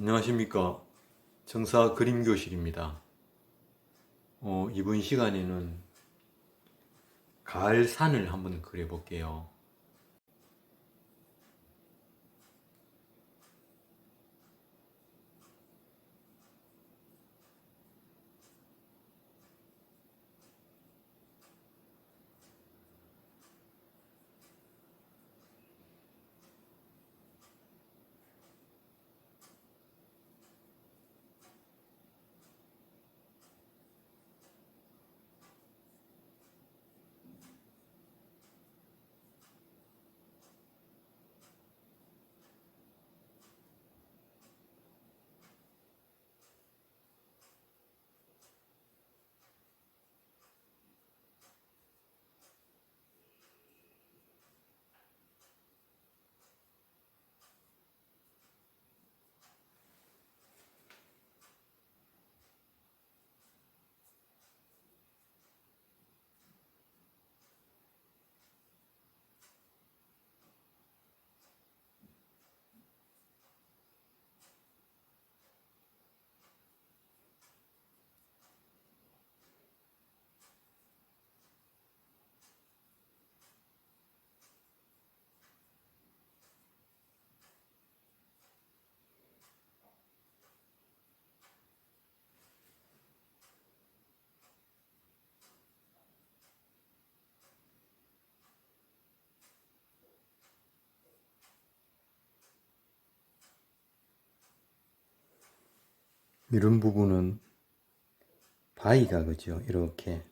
안녕하십니까. 정사 그림교실입니다. 이번 시간에는 가을 산을 한번 그려볼게요. 이런 부분은 바위가 그죠? 이렇게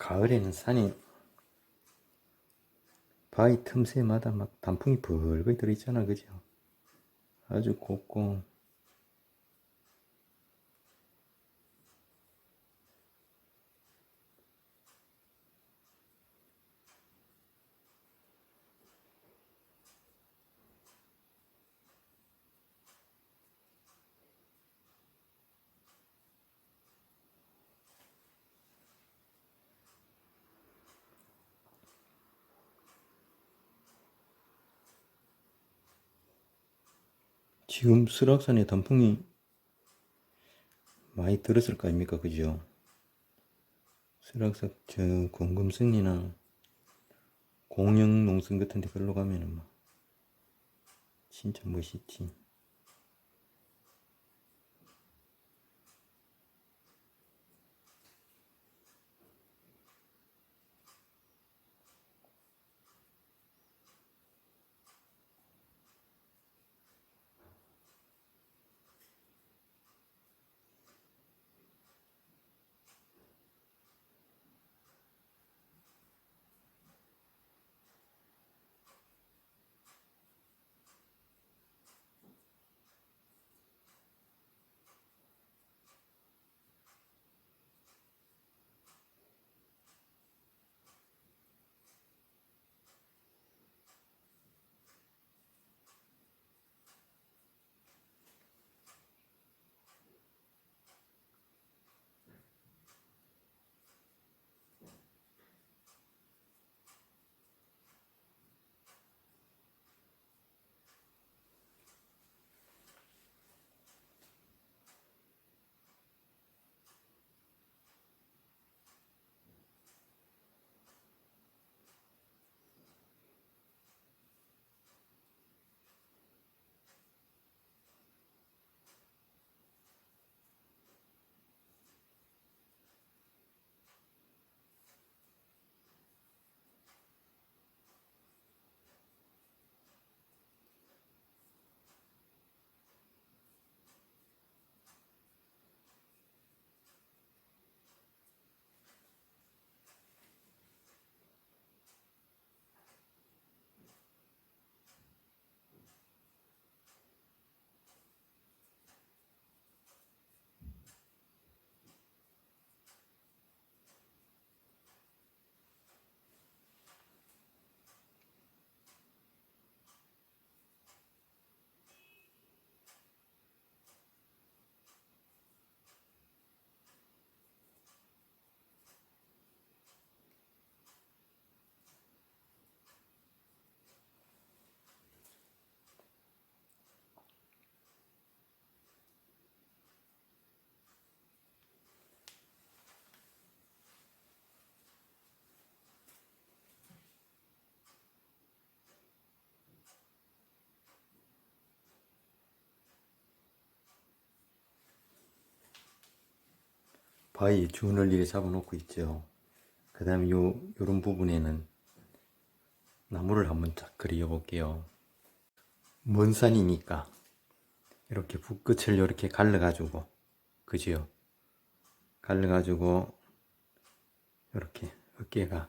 가을에는 산이 바위 틈새마다 막 단풍이 벌벌 들어있잖아 그죠? 아주 곱고 지금 설악산에 단풍이 많이 들었을 거 아닙니까 그죠? 설악산 저 공금성이나 공영농성 같은 데 걸로 가면은 막 진짜 멋있지. 바위 준을 이렇게 잡아놓고 있죠. 그 다음에 요런 부분에는 나무를 한번 쫙 그려 볼게요. 먼 산이니까 이렇게 붓끝을 이렇게 갈라가지고, 그지요? 갈라가지고 이렇게 어깨가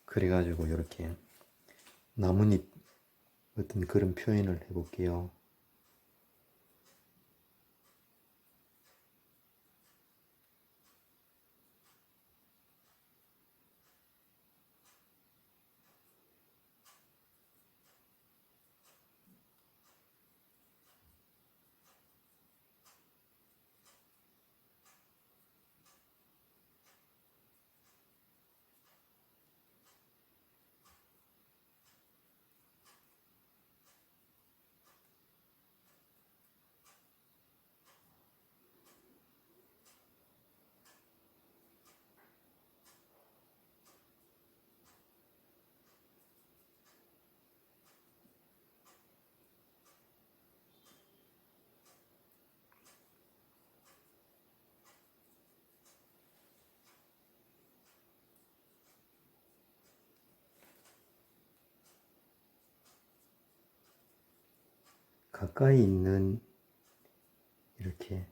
그래가지고 이렇게 나뭇잎 어떤 그런 표현을 해볼게요. 가까이 있는 이렇게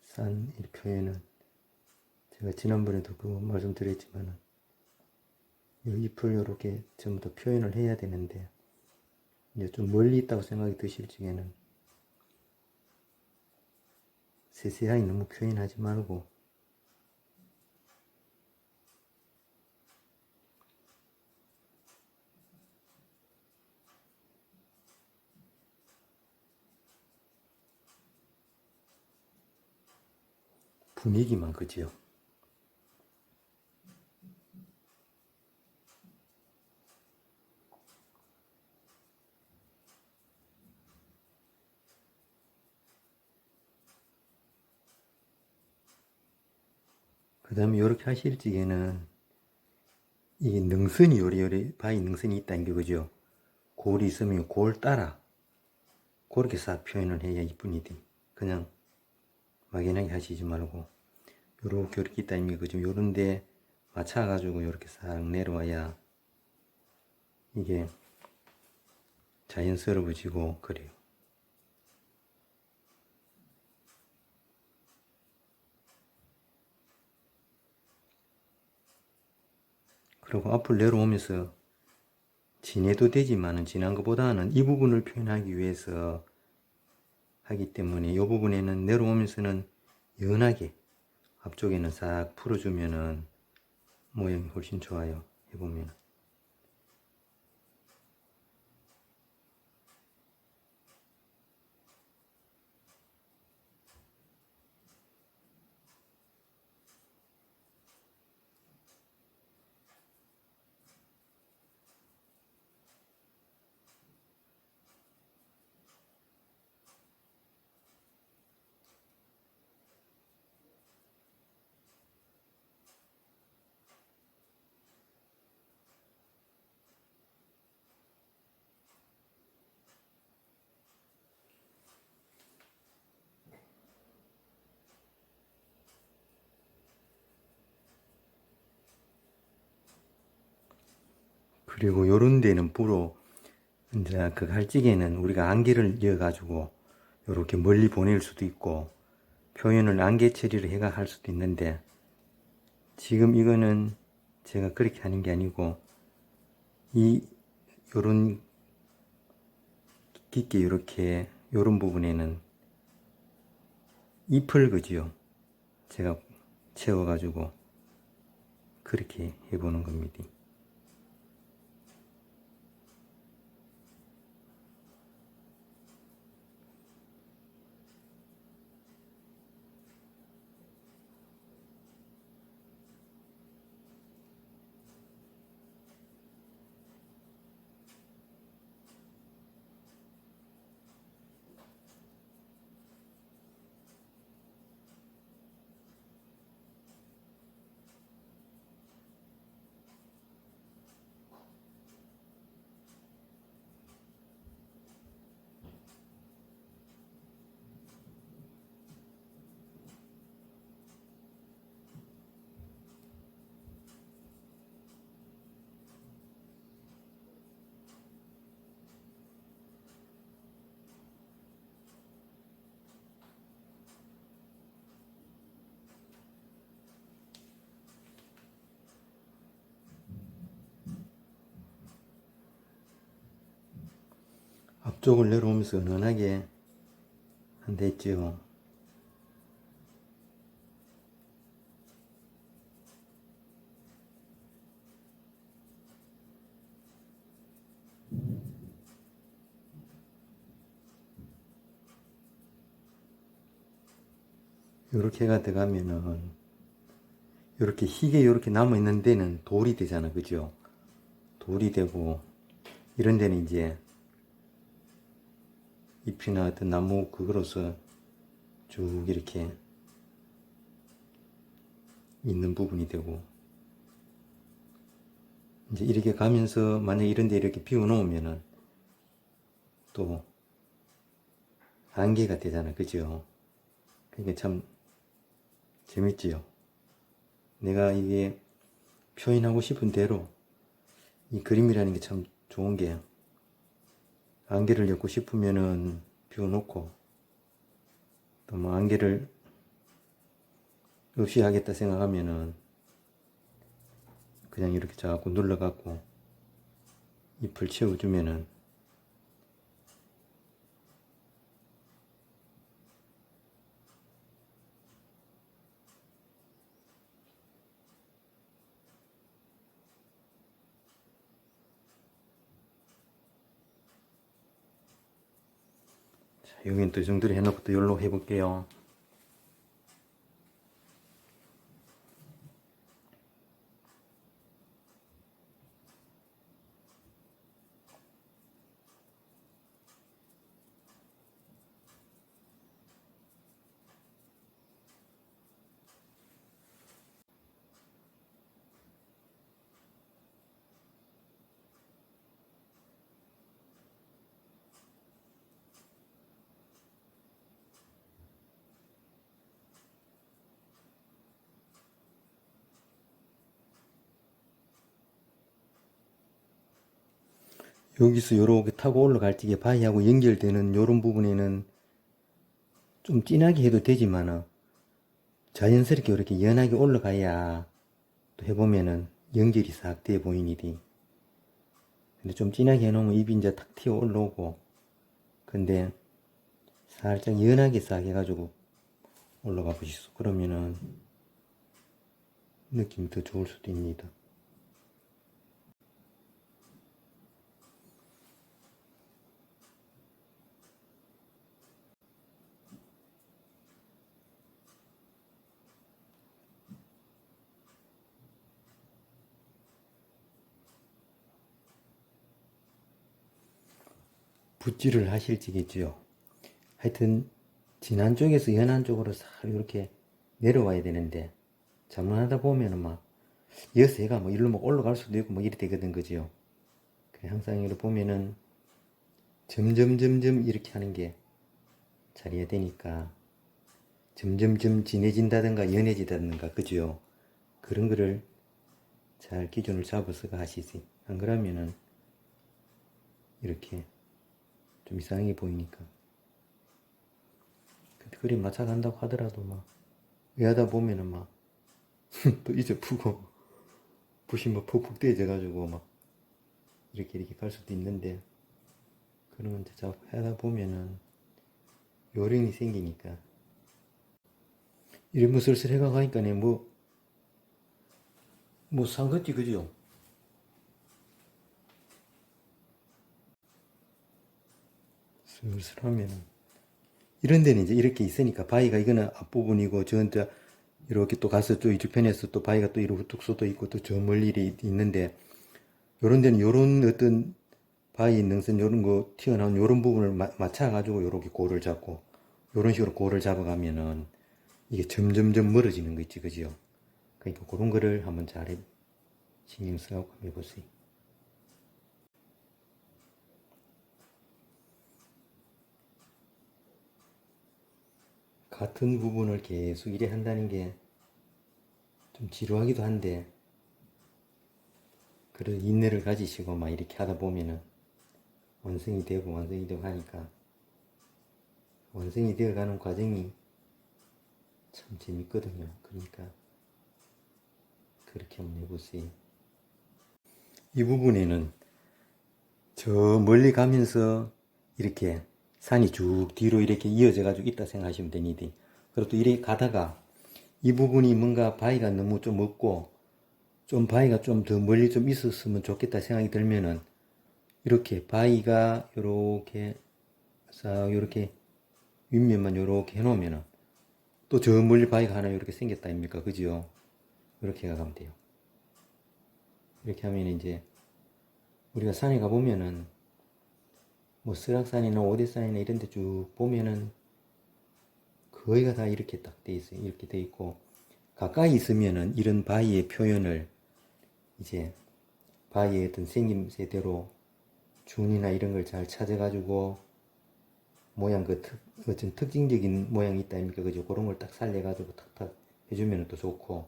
산 이 표현은 제가 지난번에도 그거 말씀드렸지만은 이 잎을 이렇게 전부 다 표현을 해야 되는데 이제 좀 멀리 있다고 생각이 드실 적에는 세세하게 너무 표현하지 말고 분위기만, 그지요? 그 다음에 이렇게 하실 적에는 이게 능선이 요리요리 바위 능선이 있다는 게, 그죠? 골이 있으면 골 따라 그렇게 싹 표현을 해야 이쁜이지. 그냥 막연하게 하시지 말고 요렇게 이렇게 있다는 게, 그죠? 요런데 맞춰가지고 이렇게 싹 내려와야 이게 자연스러워지고 그래요. 그리고 앞을 내려오면서 진해도 되지만은 진한 것보다는 이 부분을 표현하기 위해서 하기 때문에 이 부분에는 내려오면서는 연하게 앞쪽에는 싹 풀어주면은 모양이 훨씬 좋아요. 해보면. 그리고 요런 데는 뿌로 이제 그 갈찌개는 우리가 안개를 이어가지고 이렇게 멀리 보낼 수도 있고 표현을 안개 처리를 해가 할 수도 있는데 지금 이거는 제가 그렇게 하는 게 아니고 이 요런 깊게 이렇게 요런 부분에는 잎을, 그지요? 제가 채워가지고 그렇게 해보는 겁니다. 앞쪽을 내려오면서 은은하게 한다 했죠. 요렇게가 들어가면은 요렇게 희게 요렇게 남아있는 데는 돌이 되잖아, 그죠? 돌이 되고 이런 데는 이제 잎이나 어떤 나무 그거로서 쭉 이렇게 있는 부분이 되고, 이제 이렇게 가면서 만약 이런 데 이렇게 비워 놓으면은 또 안개가 되잖아, 그죠? 그러니까 참 재밌지요. 내가 이게 표현하고 싶은 대로 이 그림이라는 게 참 좋은 게, 안개를 엮고 싶으면은 비워놓고, 또 뭐 안개를 없이 하겠다 생각하면은 그냥 이렇게 자꾸 눌러갖고 잎을 채워주면은 여기는 또 이 정도로 해놓고 또 열로 해볼게요. 여기서 요렇게 타고 올라갈 적에 바위하고 연결되는 요런 부분에는 좀 진하게 해도 되지만은 자연스럽게 이렇게 연하게 올라가야 또 해보면은 연결이 싹 돼 보이니디. 근데 좀 진하게 해놓으면 잎이 이제 탁 튀어 올라오고, 근데 살짝 연하게 싹 해가지고 올라가 보시소. 그러면은 느낌이 더 좋을 수도 있습니다. 붓질을 하실지겠지요. 하여튼 진한 쪽에서 연한 쪽으로 싹 이렇게 내려와야 되는데, 잘못하다 보면은 막 여세가 뭐 일로 막 올라갈 수도 있고 뭐 이래 되거든, 그지요. 그래, 항상 이렇게 보면은 점점 이렇게 하는 게 잘해야 되니까, 점점 진해진다든가 연해지다든가, 그지요. 그런 거를 잘 기준을 잡아서 하시지. 안 그러면은 이렇게 좀 이상하게 보이니까. 그림 맞춰간다고 하더라도 막 의하다 보면은 막 또 이제 푸고 붓이 막 푹푹 떼져가지고 막 이렇게 갈 수도 있는데, 그런 건 자꾸 하다 보면은 요령이 생기니까 이런 뭐 슬슬 해가 가니까네 뭐 상긋지, 그죠? 슬슬 하면은 이런 데는 이제 이렇게 있으니까, 바위가 이거는 앞부분이고 저한테 이렇게 또 가서 또 이쪽 편에서 또 바위가 또 이렇게 뚝 쏟아 있고 또 저 멀리 있는데, 요런 데는 요런 어떤 바위 능선 요런 거 튀어나온 요런 부분을 맞춰가지고 요렇게 골을 잡고 요런 식으로 골을 잡아가면은 이게 점점점 멀어지는 거 있지, 그지요? 그러니까 그런 거를 한번 잘 신경 쓰고 해보세요. 같은 부분을 계속 이래 한다는 게 좀 지루하기도 한데, 그런 인내를 가지시고 막 이렇게 하다 보면은 완성이 되고 하니까, 완성이 되어가는 과정이 참 재밌거든요. 그러니까 그렇게 한번 해보세요. 이 부분에는 저 멀리 가면서 이렇게 산이 쭉 뒤로 이렇게 이어져 가지고 있다 생각하시면 되니디. 그리고 또 이렇게 가다가 이 부분이 뭔가 바위가 너무 좀 없고 좀 바위가 좀 더 멀리 좀 있었으면 좋겠다 생각이 들면은 이렇게 바위가 요렇게 싹 요렇게 윗면만 요렇게 해놓으면은 또 저 멀리 바위가 하나 이렇게 생겼다 아닙니까? 그죠? 이렇게 가면 돼요. 이렇게 하면 이제 우리가 산에 가보면은 뭐 설악산이나 오대산이나 이런 데 쭉 보면은 거의가 다 이렇게 딱 돼 있어요. 이렇게 돼 있고 가까이 있으면은 이런 바위의 표현을 이제 바위의 어떤 생김새대로 준이나 이런 걸 잘 찾아가지고 모양 어떤 특징적인 모양이 있다 아닙니까? 그죠? 그런 걸 딱 살려가지고 탁탁 해주면 또 좋고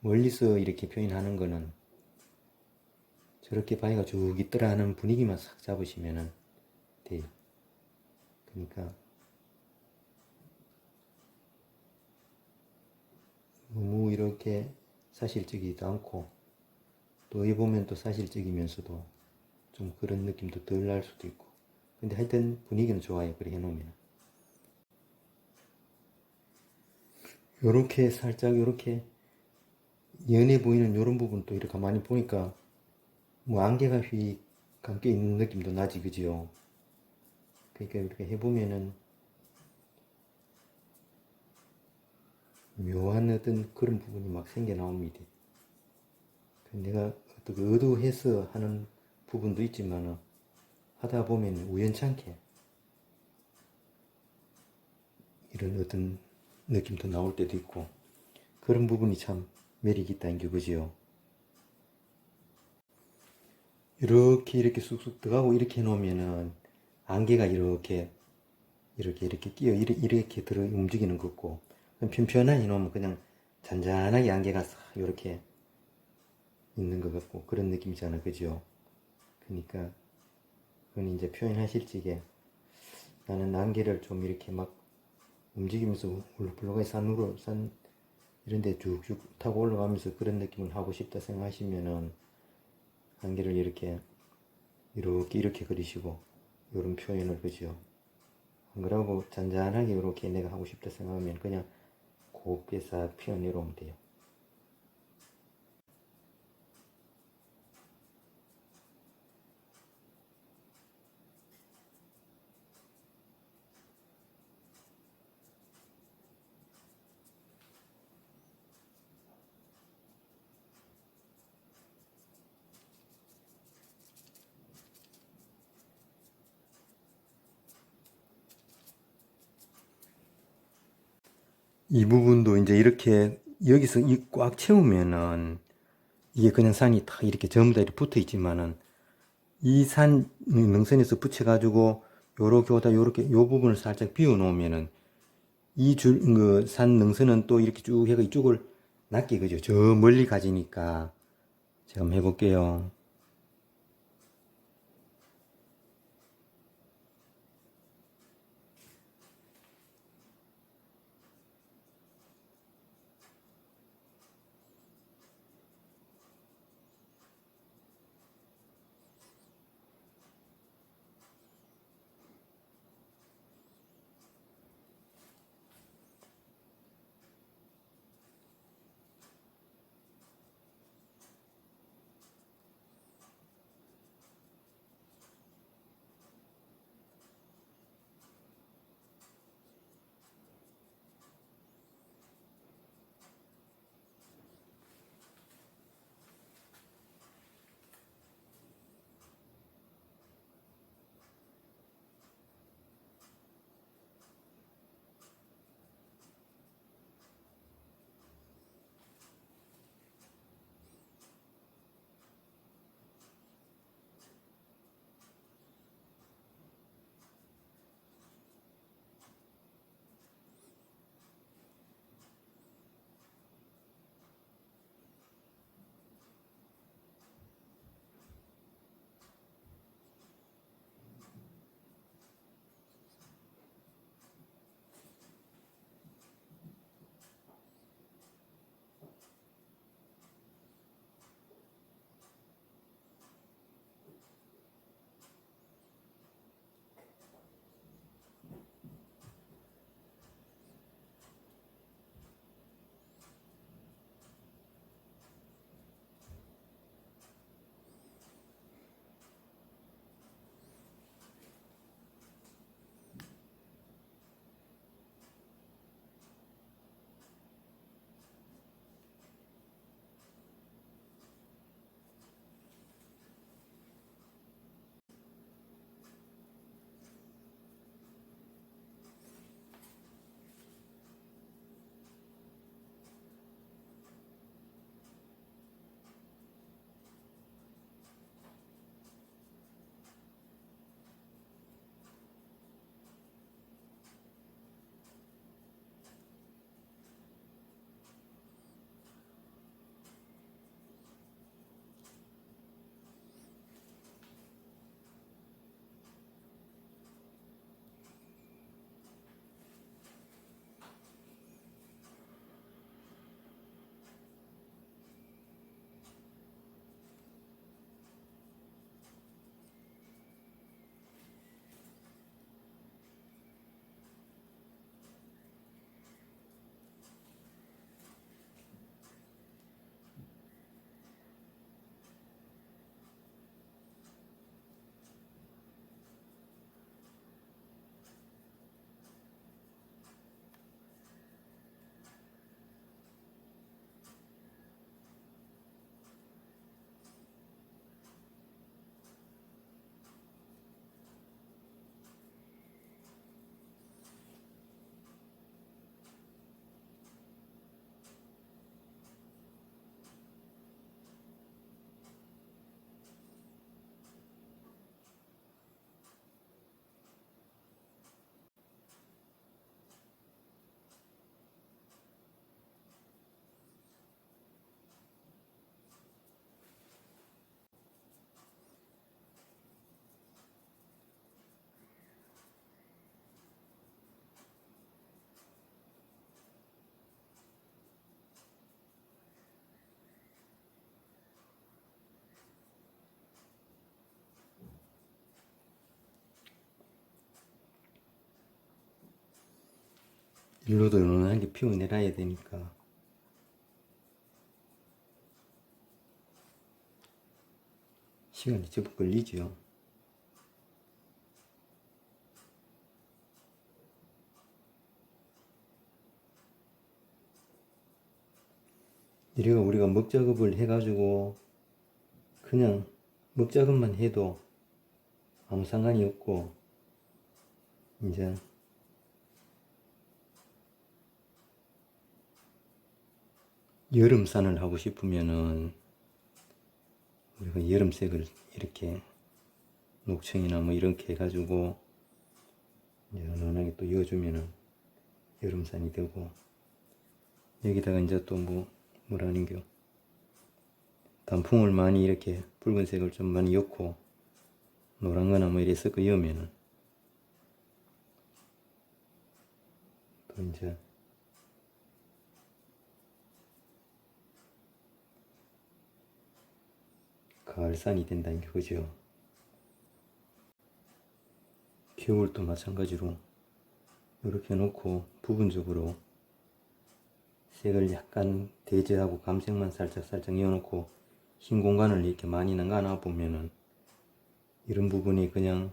멀리서 이렇게 표현하는 거는 저렇게 바위가 쭉 있더라 하는 분위기만 싹 잡으시면 돼요. 그러니까 너무 이렇게 사실적이지도 않고 또 여기 보면 또 사실적이면서도 좀 그런 느낌도 덜 날 수도 있고 근데 하여튼 분위기는 좋아요. 그렇게 해놓으면 요렇게 살짝 요렇게 연해 보이는 요런 부분도 이렇게 가만히 보니까 뭐 안개가 휙 감겨 있는 느낌도 나지 그지요. 그러니까 이렇게 해보면은 묘한 어떤 그런 부분이 막 생겨 나옵니다. 내가 어떻게 의도해서 하는 부분도 있지만 하다 보면 우연찮게 이런 어떤 느낌도 나올 때도 있고 그런 부분이 참 매력이 있다는 게 그지요. 이렇게 쑥쑥 들어가고 이렇게 해놓으면은 안개가 이렇게 끼어 이렇게 들어 움직이는 것 같고 편편하게 해놓으면 그냥 잔잔하게 안개가 싹 이렇게 있는 것 같고 그런 느낌이잖아 그죠. 그러니까 그건 이제 표현하실 적에 나는 안개를 좀 이렇게 막 움직이면서 울렁불렁하게 산 이런 데 쭉쭉 타고 올라가면서 그런 느낌을 하고 싶다 생각하시면은 안개를 이렇게 그리시고 이런 표현을 그죠. 안 그러고 잔잔하게 이렇게 내가 하고 싶다 생각하면 그냥 곱게 싹 피어내려오면 돼요. 이 부분도 이제 이렇게 여기서 꽉 채우면은 이게 그냥 산이 다 이렇게 전부 다 이렇게 붙어 있지만은 이 산 능선에서 붙여가지고 요렇게 오다 요렇게 요 부분을 살짝 비워 놓으면은 이 산 능선은 또 이렇게 쭉 해가 이쪽을 낮게 그죠. 저 멀리 가지니까 제가 한번 해볼게요. 일로도 어느 게 피워내놔야 되니까. 시간이 제법 걸리죠. 이래가 우리가 먹작업을 해가지고 그냥 먹작업만 해도 아무 상관이 없고, 이제 여름산을 하고 싶으면은 우리가 여름색을 이렇게 녹청이나 뭐 이렇게 해가지고 이제 은은하게 또 이어주면은 여름산이 되고, 여기다가 이제 또 뭐라는겨, 단풍을 많이 이렇게 붉은색을 좀 많이 엮고 노란 거나 뭐 이래 섞어 이으면은 또 이제 가을산이 된다는 게 그죠. 겨울도 마찬가지로 이렇게 놓고 부분적으로 색을 약간 대제하고 감색만 살짝 이어놓고 흰 공간을 이렇게 많이 남겨놔 보면은 이런 부분이 그냥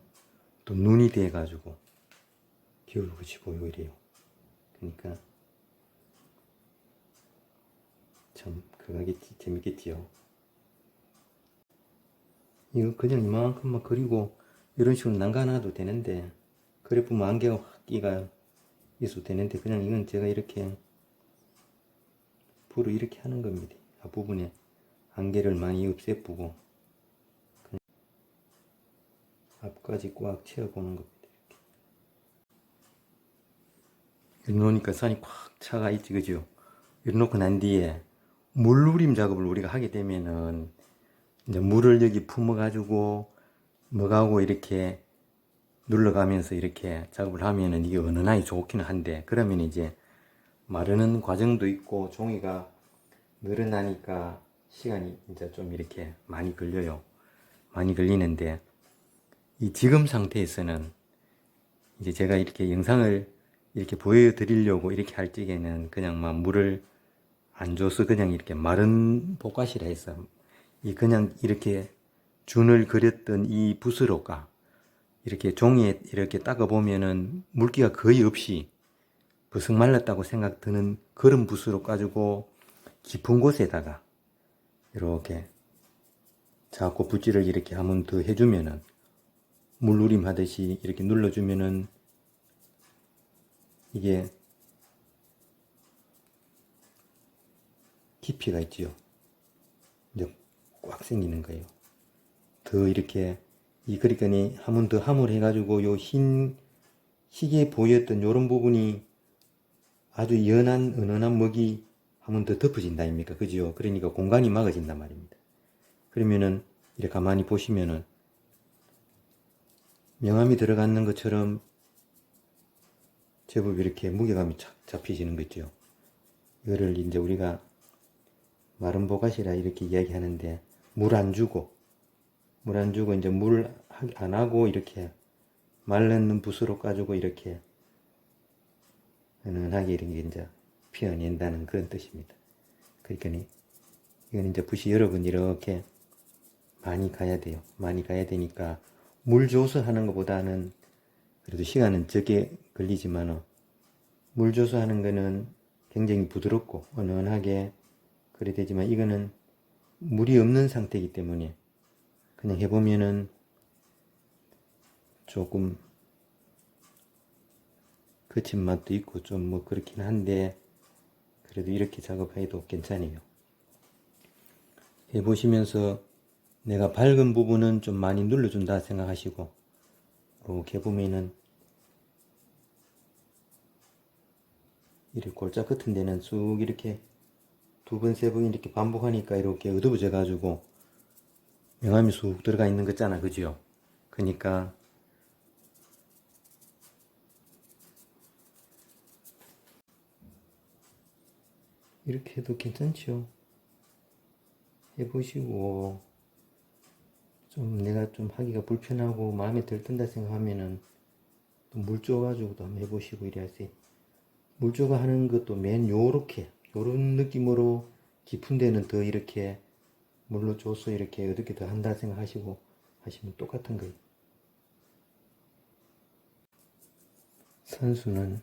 또 눈이 돼 가지고 겨울같이 보이고 이래요. 그러니까 참 그거 재밌겠지요. 이거 그냥 이만큼만 그리고 이런 식으로 남겨놔도 되는데, 그래 보면 안개가 확 끼가 있어도 되는데, 그냥 이건 제가 이렇게 불을 이렇게 하는 겁니다. 앞부분에 안개를 많이 없애보고 앞까지 꽉 채워보는 겁니다. 이렇게 놓으니까 산이 꽉 차가 있지, 그죠? 이렇게 놓고 난 뒤에 물누림 작업을 우리가 하게 되면은 이제 물을 여기 품어가지고 뭐가고 이렇게 눌러가면서 이렇게 작업을 하면은 이게 은은하게 좋기는 한데, 그러면 이제 마르는 과정도 있고 종이가 늘어나니까 시간이 이제 좀 이렇게 많이 걸려요. 많이 걸리는데, 이 지금 상태에서는 이제 제가 이렇게 영상을 이렇게 보여드리려고 이렇게 할 적에는 그냥 막 물을 안 줘서 그냥 이렇게 마른 볶아시라 해서 이 그냥 이렇게 준을 그렸던 이 붓으로가 이렇게 종이에 이렇게 닦아 보면은 물기가 거의 없이 버석 말랐다고 생각 드는 그런 붓으로 가지고 깊은 곳에다가 이렇게 자꾸 붓질을 이렇게 한번 더 해주면은 물누림 하듯이 이렇게 눌러주면은 이게 깊이가 있지요. 이제 꽉 생기는 거예요. 더 이렇게 그러니까 한 번 더 함을 해가지고 요 흰 희게 보였던 요런 부분이 아주 연한 은은한 먹이 한 번 더 덮어진다 아닙니까? 그죠? 그러니까 공간이 막아진단 말입니다. 그러면은 이렇게 가만히 보시면은 명암이 들어가는 것처럼 제법 이렇게 무게감이 착 잡히시는 거죠. 이거를 이제 우리가 마른 보가시라 이렇게 이야기하는데, 물 안 주고 이제 물 안 하고 이렇게 말른 붓으로 가지고 이렇게 은은하게 이렇게 이제 피어낸다는 그런 뜻입니다. 그러니까 이건 이제 붓이 여러분 이렇게 많이 가야 돼요. 많이 가야 되니까 물 줘서 하는 것보다는 그래도 시간은 적게 걸리지만, 물 줘서 하는 거는 굉장히 부드럽고 은은하게 그래 되지만, 이거는 물이 없는 상태이기 때문에 그냥 해보면은 조금 거친 맛도 있고 좀 뭐 그렇긴 한데, 그래도 이렇게 작업해도 괜찮아요. 해보시면서 내가 밝은 부분은 좀 많이 눌러준다 생각하시고, 이렇게 해보면은 이렇게 골짜 같은 데는 쑥 이렇게 두 번, 세 번 이렇게 반복하니까 이렇게 어두워져 가지고 명암이 쑥 들어가 있는 거 있잖아, 그죠? 그러니까 이렇게 해도 괜찮죠? 해보시고 좀 내가 좀 하기가 불편하고 마음에 들든다 생각하면은 또 물 줘가지고도 한번 해보시고 이래야지. 물조가 하는 것도 맨 요렇게 요런 느낌으로 깊은 데는 더 이렇게 물로 줘서 이렇게 어떻게 더 한다 생각하시고 하시면 똑같은 거예요. 산수는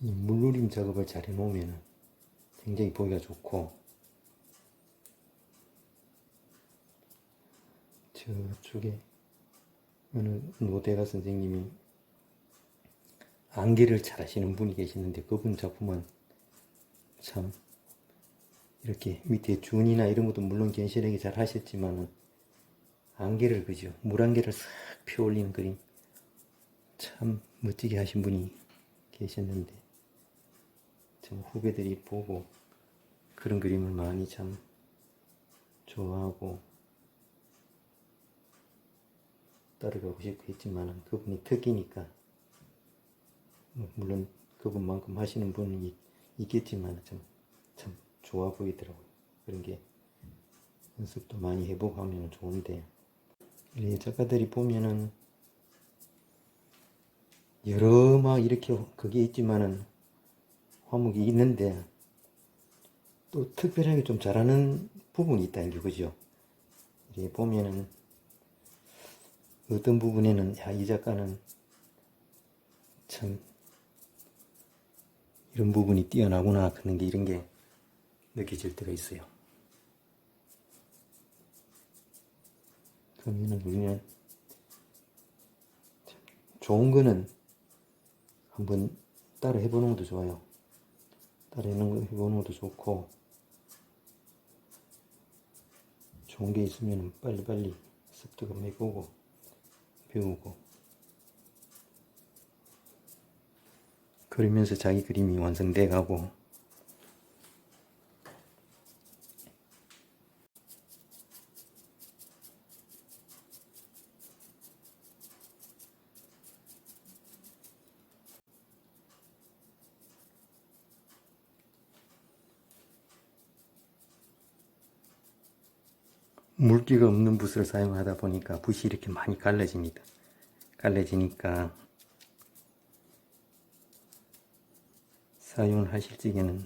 이 물누림 작업을 잘 해놓으면 굉장히 보기가 좋고, 저쪽에 어느 노대가 선생님이 안개를 잘 하시는 분이 계시는데 그분 작품은 참 이렇게 밑에 준이나 이런 것도 물론 견실하게 잘 하셨지만 안개를 그죠, 물안개를 싹 펴 올리는 그림 참 멋지게 하신 분이 계셨는데 참 후배들이 보고 그런 그림을 많이 참 좋아하고 따라가고 싶고 했지만 그분이 특이니까 물론 그분만큼 하시는 분이 있겠지만 참 좋아 보이더라고요. 그런 게 연습도 많이 해보고 하면 좋은데, 이 작가들이 보면은 여러 막 이렇게 그게 있지만은 화목이 있는데 또 특별하게 좀 잘하는 부분이 있다는 게 그죠. 이렇게 보면은 어떤 부분에는 야, 이 작가는 참 이런 부분이 뛰어나구나 그런 게 이런 게 느껴질 때가 있어요. 그러면은 우리는 좋은 거는 한번 따라 해보는 것도 좋아요. 따라 해보는 것도 좋고, 좋은 게 있으면 빨리빨리 습득을 해보고 배우고 그러면서 자기 그림이 완성돼 가고, 물기가 없는 붓을 사용하다 보니까 붓이 이렇게 많이 갈라집니다. 갈라지니까 사용을 하실 적에는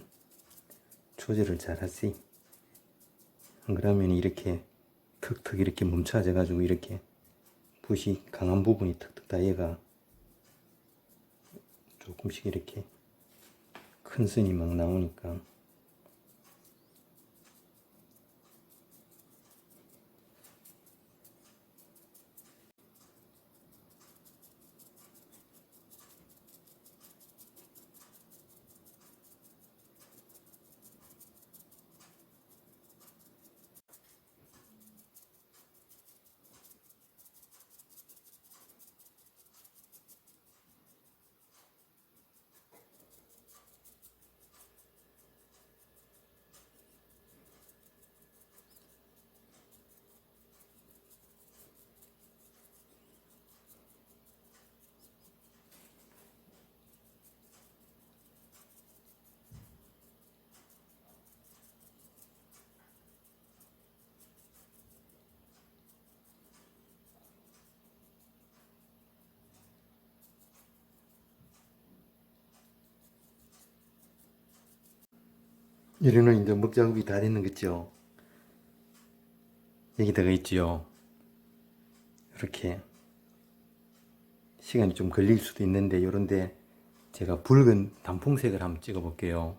조절을 잘 하세요. 안 그러면 이렇게 턱턱 이렇게 멈춰져 가지고 이렇게 붓이 강한 부분이 턱턱 다 얘가 조금씩 이렇게 큰 선이 막 나오니까 이러는 이제 먹 작업이 다 됐는 거죠. 여기다가 있지요. 이렇게 시간이 좀 걸릴 수도 있는데 요런데 제가 붉은 단풍색을 한번 찍어 볼게요.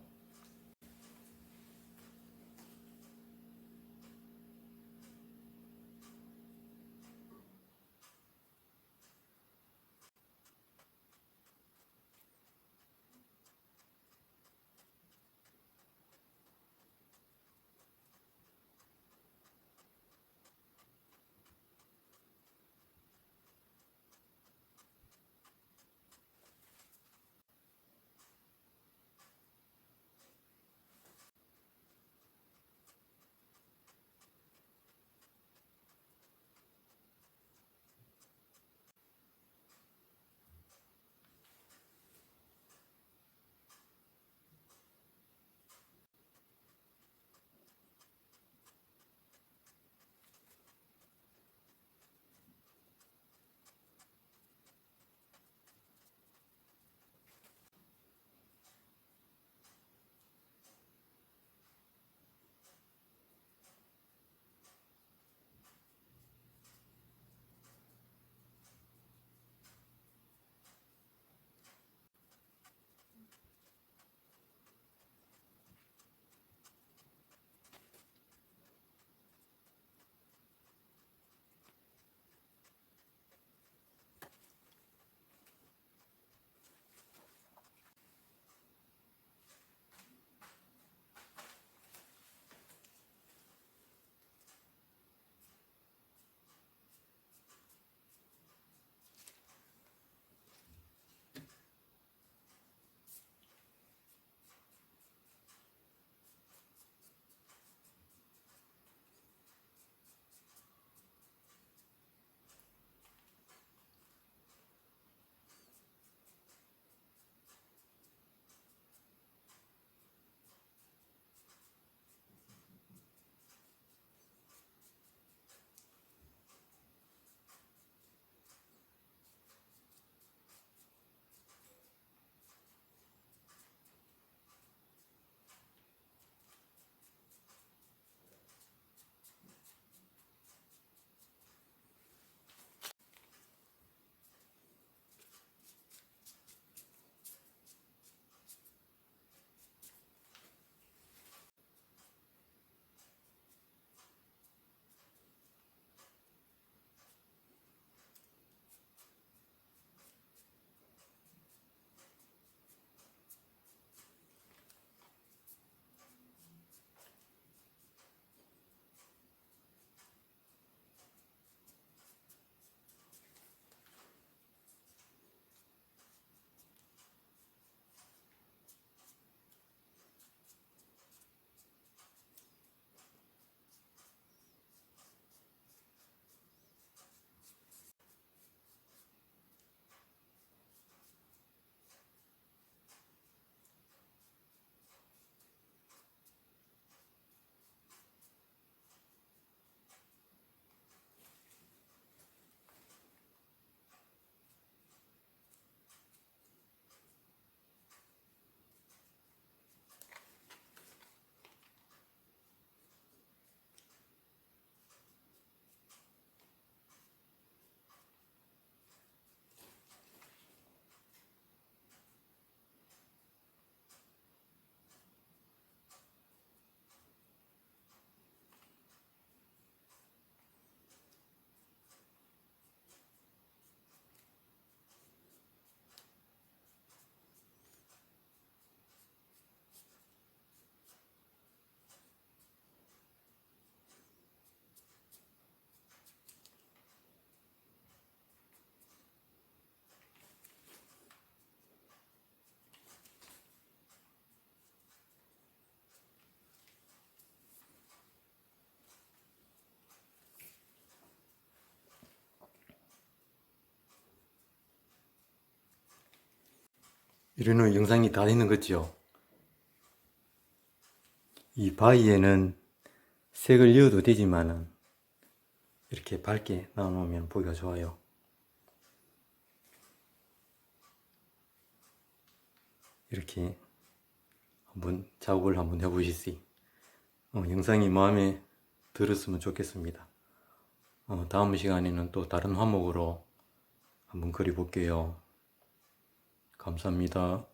이러는 영상이 다 되는 거죠. 이 바위에는 색을 이어도 되지만은 이렇게 밝게 나눠놓으면 보기가 좋아요. 이렇게 한번 작업을 한번 해보시지. 영상이 마음에 들었으면 좋겠습니다. 다음 시간에는 또 다른 화목으로 한번 그려볼게요. 감사합니다.